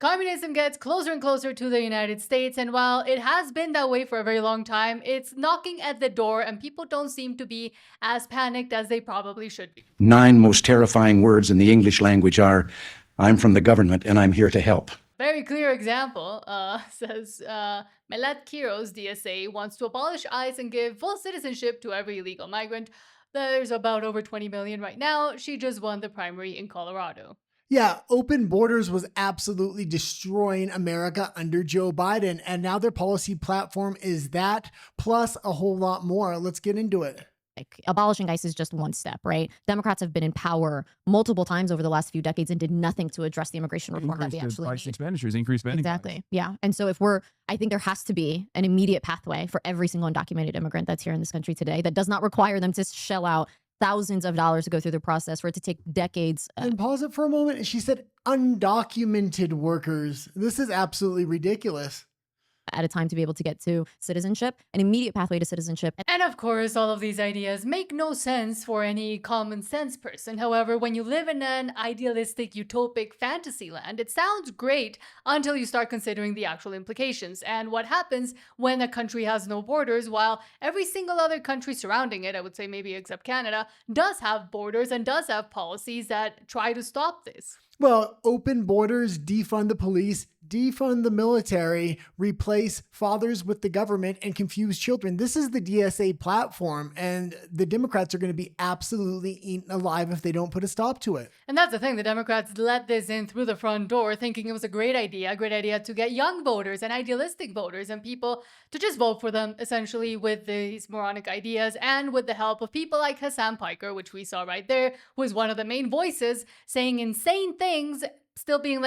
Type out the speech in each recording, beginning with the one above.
Communism gets closer and closer to the United States, and while it has been that way for a very long time, it's knocking at the door, and people don't seem to be as panicked as they probably should be. 9 most terrifying words in the English language are, I'm from the government and I'm here to help. Very clear example, says Melat Kiro's DSA wants to abolish ICE and give full citizenship to every illegal migrant. There's about over 20 million right now. She just won the primary in Colorado. Yeah, open borders was absolutely destroying America under Joe Biden, and now their policy platform is that, plus a whole lot more. Let's get into it. Abolishing ICE is just one step, right? Democrats have been in power multiple times over the last few decades and did nothing to address the immigration reform that we actually ICE need. expenditures, increased spending. Exactly. Yeah. And so I think there has to be an immediate pathway for every single undocumented immigrant that's here in this country today that does not require them to shell out thousands of dollars to go through the process, for it to take decades. And pause it for a moment. She said undocumented workers. This is absolutely ridiculous. At a time to be able to get to citizenship, an immediate pathway to citizenship. And of course, all of these ideas make no sense for any common sense person. However, when you live in an idealistic, utopic fantasy land, it sounds great until you start considering the actual implications and what happens when a country has no borders, while every single other country surrounding it, I would say maybe except Canada, does have borders and does have policies that try to stop this. Well, open borders, defund the police, defund the military, replace fathers with the government, and confuse children. This is the DSA platform, and the Democrats are going to be absolutely eaten alive if they don't put a stop to it. And that's the thing, the Democrats let this in through the front door, thinking it was a great idea to get young voters and idealistic voters and people to just vote for them, essentially, with these moronic ideas and with the help of people like Hassan Piker, which we saw right there, who is one of the main voices saying insane things, still being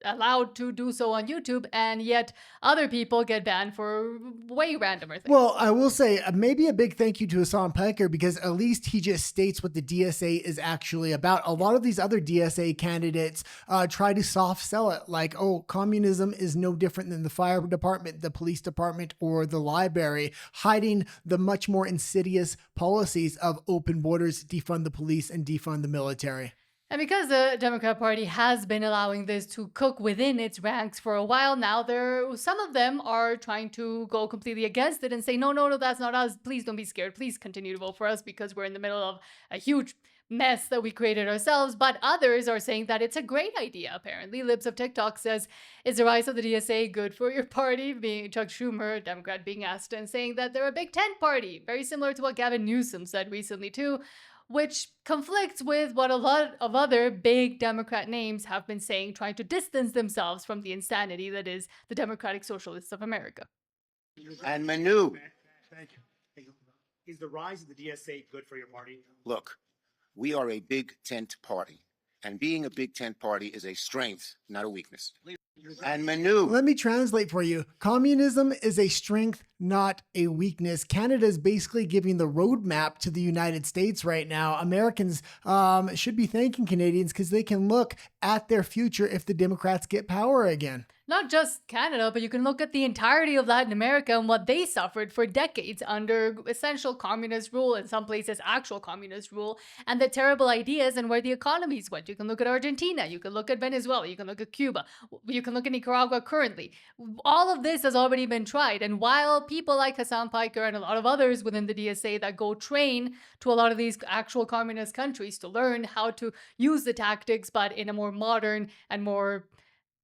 allowed to do so on YouTube, and yet other people get banned for way randomer things. Well, I will say maybe a big thank you to Hassan Piker, because at least he just states what the DSA is actually about. A lot of these other DSA candidates try to soft sell it like, oh, communism is no different than the fire department, the police department, or the library, hiding the much more insidious policies of open borders, defund the police, and defund the military. And because the Democrat Party has been allowing this to cook within its ranks for a while now, some of them are trying to go completely against it and say, no, that's not us. Please don't be scared. Please continue to vote for us because we're in the middle of a huge mess that we created ourselves. But others are saying that it's a great idea, apparently. Libs of TikTok says, is the rise of the DSA good for your party? Being Chuck Schumer, a Democrat, being asked and saying that they're a Big Tent party. Very similar to what Gavin Newsom said recently, too, which conflicts with what a lot of other big Democrat names have been saying, trying to distance themselves from the insanity that is the Democratic Socialists of America. And Manu. Thank you. Is the rise of the DSA good for your party? Look, we are a big tent party, and being a big tent party is a strength, not a weakness. And Manu. Let me translate for you. Communism is a strength, not a weakness. Canada is basically giving the roadmap to the United States right now. Americans should be thanking Canadians because they can look at their future if the Democrats get power again. Not just Canada, but you can look at the entirety of Latin America and what they suffered for decades under essential communist rule, in some places actual communist rule, and the terrible ideas and where the economies went. You can look at Argentina, you can look at Venezuela, you can look at Cuba, you can look at Nicaragua currently. All of this has already been tried, and while people like Hassan Piker and a lot of others within the DSA that go train to a lot of these actual communist countries to learn how to use the tactics, but in a more modern and more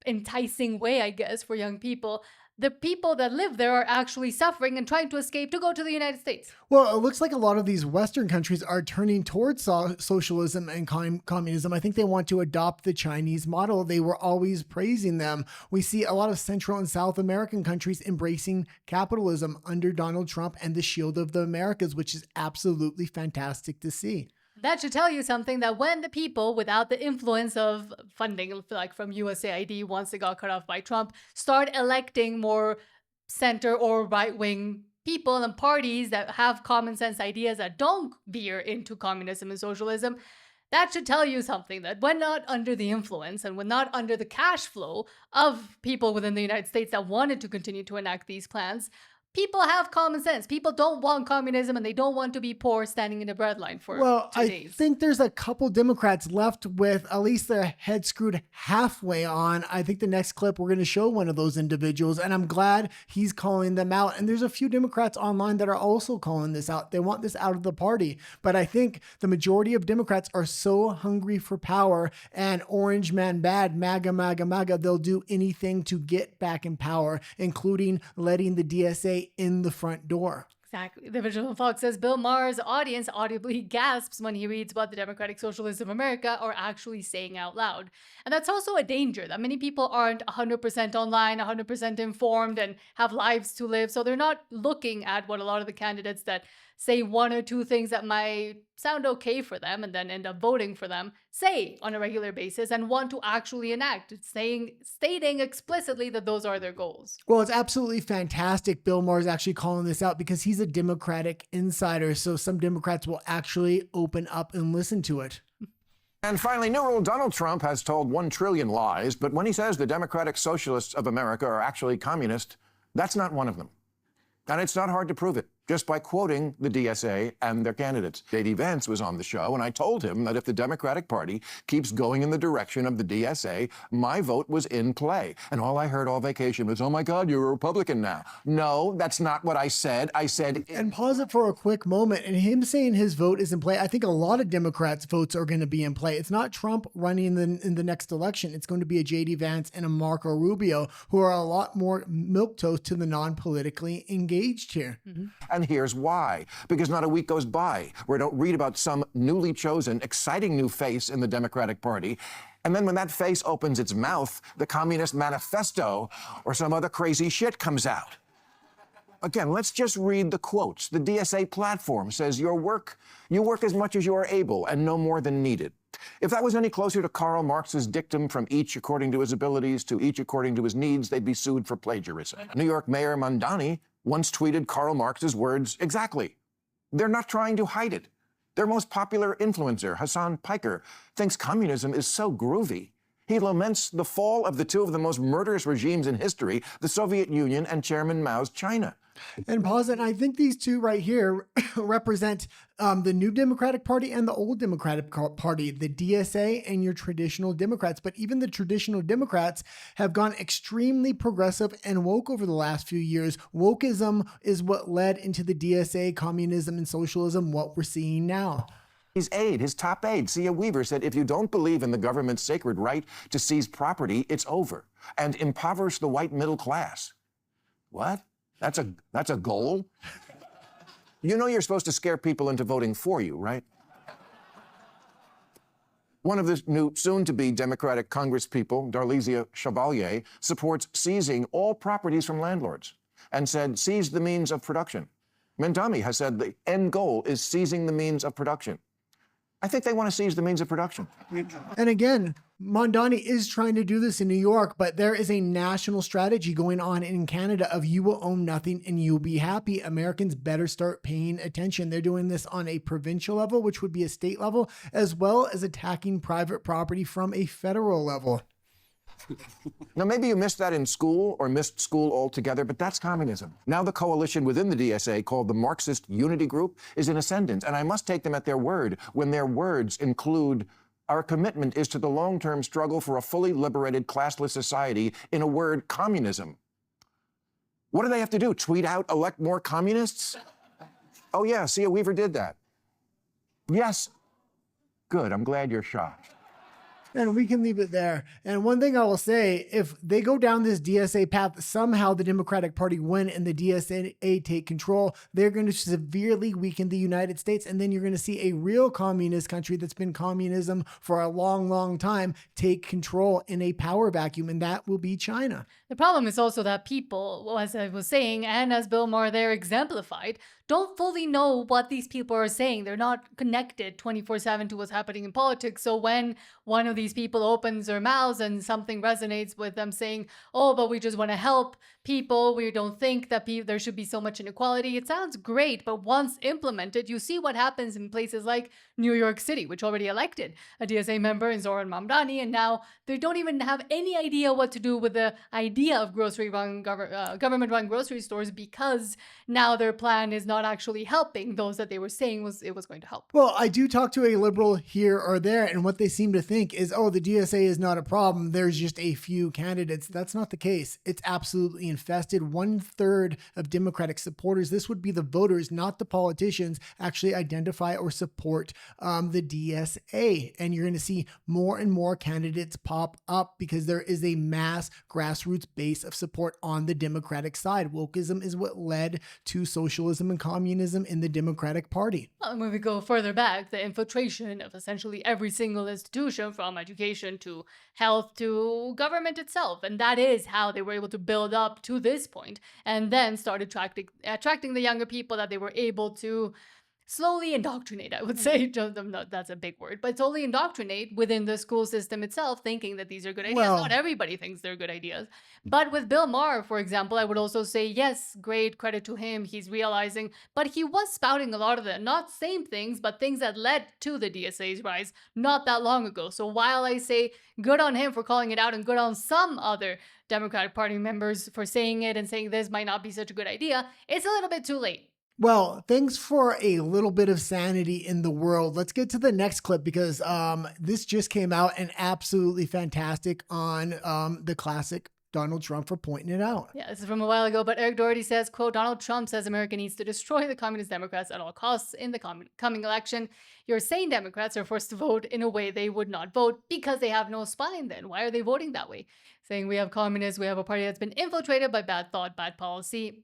enticing way, I guess, for young people, the people that live there are actually suffering and trying to escape to go to the United States. Well, it looks like a lot of these Western countries are turning towards socialism and communism. I think they want to adopt the Chinese model. They were always praising them. We see a lot of Central and South American countries embracing capitalism under Donald Trump and the Shield of the Americas, which is absolutely fantastic to see. That should tell you something, that when the people, without the influence of funding, like from USAID, once it got cut off by Trump, start electing more center or right-wing people and parties that have common sense ideas that don't veer into communism and socialism, that should tell you something, that when not under the influence and when not under the cash flow of people within the United States that wanted to continue to enact these plans, people have common sense. People don't want communism and they don't want to be poor standing in the breadline for Well, 2 I days. think there's a couple Democrats left with at least their head screwed halfway on. I think the next clip we're going to show one of those individuals, and I'm glad he's calling them out. And there's a few Democrats online that are also calling this out. They want this out of the party. But I think the majority of Democrats are so hungry for power and orange man bad, MAGA, MAGA, MAGA, they'll do anything to get back in power, including letting the DSA in the front door. Exactly. The Vigil Fox says Bill Maher's audience audibly gasps when he reads what the Democratic Socialists of America are actually saying out loud. And that's also a danger that many people aren't 100% online, 100% informed, and have lives to live. So they're not looking at what a lot of the candidates that say one or two things that might sound okay for them and then end up voting for them say on a regular basis and want to actually enact, stating explicitly that those are their goals. Well, it's absolutely fantastic. Bill Maher is actually calling this out because he's a Democratic insider. So some Democrats will actually open up and listen to it. And finally, new rule: Donald Trump has told 1 trillion lies, but when he says the Democratic Socialists of America are actually communist, that's not one of them. And it's not hard to prove it, just by quoting the DSA and their candidates. J.D. Vance was on the show, and I told him that if the Democratic Party keeps going in the direction of the DSA, my vote was in play. And all I heard all vacation was, oh my God, you're a Republican now. No, that's not what I said. I said... And pause it for a quick moment. And him saying his vote is in play, I think a lot of Democrats' votes are going to be in play. It's not Trump running in the next election. It's going to be a J.D. Vance and a Marco Rubio, who are a lot more milquetoast to the non-politically engaged here. And here's why. Because not a week goes by where I don't read about some newly chosen, exciting new face in the Democratic Party. And then when that face opens its mouth, the Communist Manifesto or some other crazy shit comes out. Again, let's just read the quotes. The DSA platform says you work as much as you are able and no more than needed. If that was any closer to Karl Marx's dictum, from each according to his abilities to each according to his needs, they'd be sued for plagiarism. New York Mayor Mondani once tweeted Karl Marx's words exactly. They're not trying to hide it. Their most popular influencer, Hassan Piker, thinks communism is so groovy. He laments the fall of the two of the most murderous regimes in history, the Soviet Union and Chairman Mao's China. And pause it. And I think these two right here represent the new Democratic Party and the old Democratic Party, the DSA and your traditional Democrats. But even the traditional Democrats have gone extremely progressive and woke over the last few years. Wokeism is what led into the DSA, communism and socialism, what we're seeing now. His top aide, Sia Weaver, said, if you don't believe in the government's sacred right to seize property, it's over, and impoverish the white middle class. What? That's a goal? You know you're supposed to scare people into voting for you, right? One of the new soon-to-be Democratic congresspeople, Darlisia Chevalier, supports seizing all properties from landlords and said, seize the means of production. Mendami has said the end goal is seizing the means of production. I think they want to seize the means of production. And again, Mondani is trying to do this in New York, but there is a national strategy going on in Canada of you will own nothing and you'll be happy. Americans better start paying attention. They're doing this on a provincial level, which would be a state level, as well as attacking private property from a federal level. Now, maybe you missed that in school or missed school altogether, but that's communism. Now the coalition within the DSA, called the Marxist Unity Group, is in ascendance, and I must take them at their word when their words include, our commitment is to the long-term struggle for a fully liberated classless society, in a word, communism. What do they have to do? Tweet out, elect more communists? Oh yeah, Sia Weaver did that. Yes. Good, I'm glad you're shocked. And we can leave it there. And one thing I will say, if they go down this DSA path, somehow the Democratic Party win and the DSA take control, they're going to severely weaken the United States. And then you're going to see a real communist country that's been communism for a long, long time take control in a power vacuum, and that will be China. The problem is also that people, as I was saying, and as Bill Maher there exemplified, don't fully know what these people are saying. They're not connected 24/7 to what's happening in politics. So when one of these people opens their mouths and something resonates with them saying, oh, but we just want to help people, we don't think that there should be so much inequality, it sounds great, but once implemented, you see what happens in places like New York City, which already elected a DSA member in Zoran Mamdani, and now they don't even have any idea what to do with the idea of government-run grocery stores, because now their plan is not actually helping those that they were saying it was going to help. Well, I do talk to a liberal here or there, and what they seem to think is, oh, the DSA is not a problem. There's just a few candidates. That's not the case. It's absolutely infested. 1/3 of Democratic supporters, this would be the voters, not the politicians, actually identify or support the DSA. And you're going to see more and more candidates pop up because there is a mass grassroots base of support on the Democratic side. Wokeism is what led to socialism and communism in the Democratic Party. Well, when we go further back, the infiltration of essentially every single institution, from education to health to government itself. And that is how they were able to build up to this point, and then start attracting the younger people that they were able to slowly indoctrinate, I would say. That's a big word, but slowly indoctrinate within the school system itself, thinking that these are good ideas. Well- Not everybody thinks they're good ideas. But with Bill Maher, for example, I would also say, yes, great credit to him. He's realizing, but he was spouting a lot of the, not same things, but things that led to the DSA's rise not that long ago. So while I say good on him for calling it out and good on some other Democratic Party members for saying it and saying this might not be such a good idea, it's a little bit too late. Well, thanks for a little bit of sanity in the world. Let's get to the next clip because this just came out and absolutely fantastic on the classic Donald Trump for pointing it out. Yeah, this is from a while ago, but Eric Doherty says, quote, Donald Trump says America needs to destroy the communist Democrats at all costs in the coming election. Your sane Democrats are forced to vote in a way they would not vote because they have no spine then. Why are they voting that way? Saying we have communists, we have a party that's been infiltrated by bad thought, bad policy.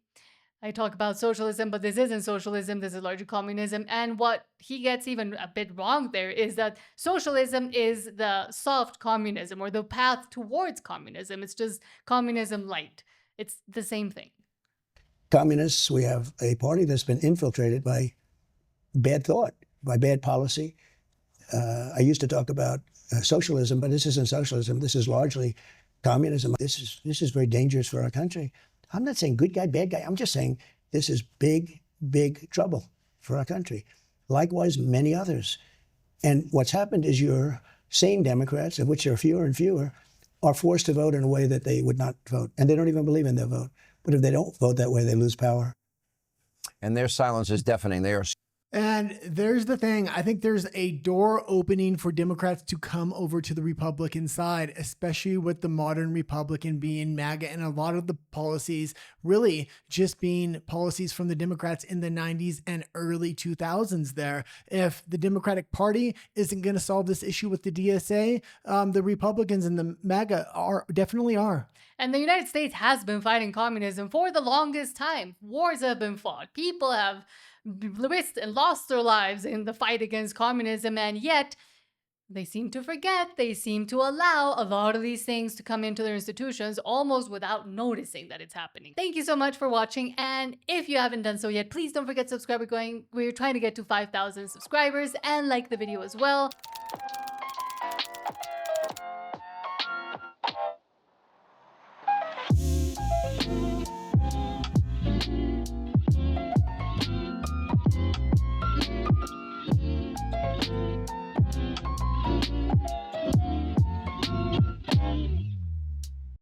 I talk about socialism, but this isn't socialism. This is largely communism. And what he gets even a bit wrong there is that socialism is the soft communism or the path towards communism. It's just communism light. It's the same thing. Communists, we have a party that's been infiltrated by bad thought, by bad policy. I used to talk about socialism, but this isn't socialism. This is largely communism. This is very dangerous for our country. I'm not saying good guy, bad guy. I'm just saying this is big, big trouble for our country. Likewise, many others. And what's happened is your sane Democrats, of which there are fewer and fewer, are forced to vote in a way that they would not vote. And they don't even believe in their vote. But if they don't vote that way, they lose power. And their silence is deafening. They are. And there's the thing. I think there's a door opening for Democrats to come over to the Republican side, especially with the modern Republican being MAGA and a lot of the policies really just being policies from the Democrats in the 90s and early 2000s there. If the Democratic Party isn't going to solve this issue with the DSA, the Republicans and the MAGA definitely are. And the United States has been fighting communism for the longest time. Wars have been fought. People have risked and lost their lives in the fight against communism, and yet they seem to forget, they seem to allow a lot of these things to come into their institutions almost without noticing that it's happening. Thank you so much for watching, and if you haven't done so yet, please don't forget to subscribe. We're trying to get to 5,000 subscribers, and like the video as well.